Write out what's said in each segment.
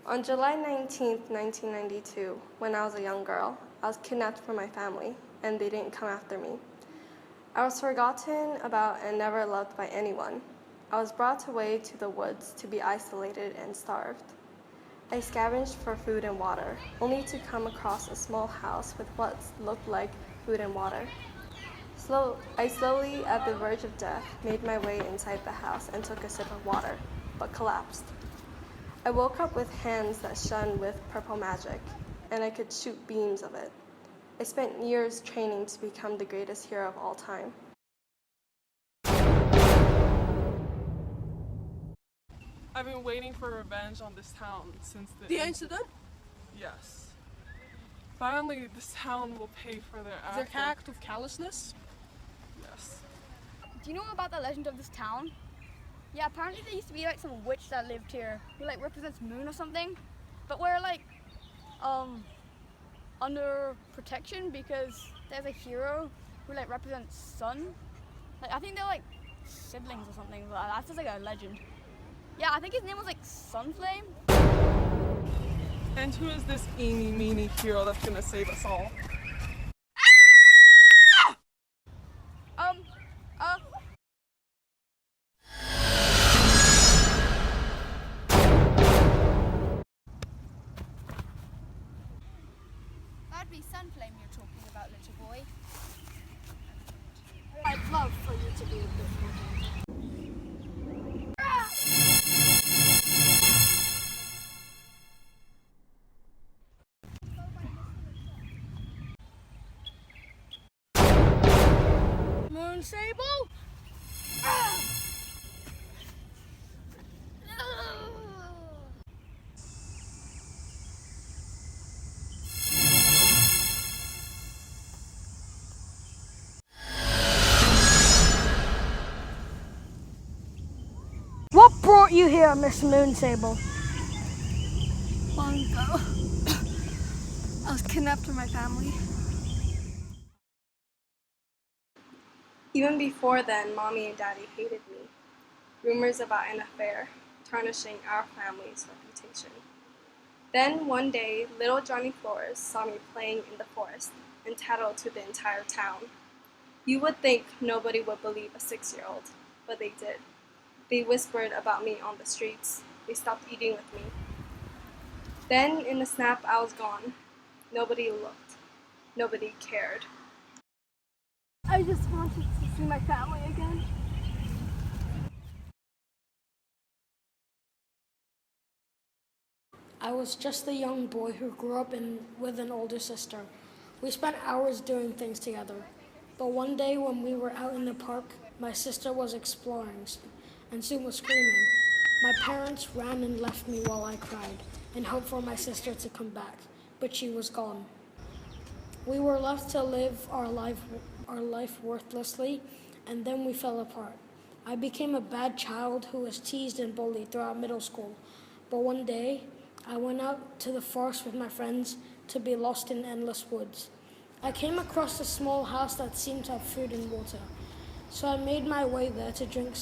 On July 19th, 1992, when I was a young girl, I was kidnapped from my family, and they didn't come after me. I was forgotten about and never loved by anyone. I was brought away to the woods to be isolated and starved. I scavenged for food and water, only to come across a small house with what looked like food and water. I slowly, at the verge of death, made my way inside the house and took a sip of water, but collapsed. I woke up with hands that shone with purple magic, and I could shoot beams of it. I spent years training to become the greatest hero of all time. I've been waiting for revenge on this town since The incident? Yes. Finally, this town will pay for their act of callousness? Yes. Do you know about the legend of this town? Yeah, apparently there used to be like some witch that lived here who like represents moon or something. But we're like under protection because there's a hero who like represents sun. Like I think they're like siblings or something, but that's just like a legend. Yeah, I think his name was like Sunflame. And who is this eeny meeny hero that's gonna save us all? That'd be Sunflame you're talking about, little boy. I'd love for you to be a bit more. Moon Sable? What brought you here, Miss Moon Sable? Long ago, I was kidnapped from my family. Even before then, Mommy and Daddy hated me. Rumors about an affair, tarnishing our family's reputation. Then one day, little Johnny Flores saw me playing in the forest and tattled to the entire town. You would think nobody would believe a 6-year-old, but they did. They whispered about me on the streets. They stopped eating with me. Then, in a snap, I was gone. Nobody looked. Nobody cared. I just wanted to see my family again. I was just a young boy who grew up with an older sister. We spent hours doing things together. But one day when we were out in the park, my sister was exploring and soon was screaming. My parents ran and left me while I cried and hoped for my sister to come back, but she was gone. We were left to live our life worthlessly, and then we fell apart. I became a bad child who was teased and bullied throughout middle school. But one day, I went out to the forest with my friends to be lost in endless woods. I came across a small house that seemed to have food and water. So I made my way there to drink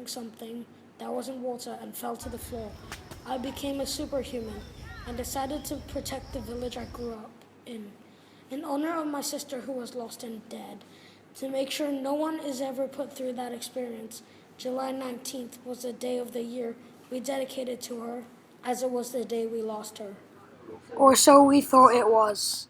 something that wasn't water and fell to the floor. I became a superhuman and decided to protect the village I grew up in honor of my sister who was lost and dead. To make sure no one is ever put through that experience, July 19th was the day of the year we dedicated to her, as it was the day we lost her. Or so we thought it was.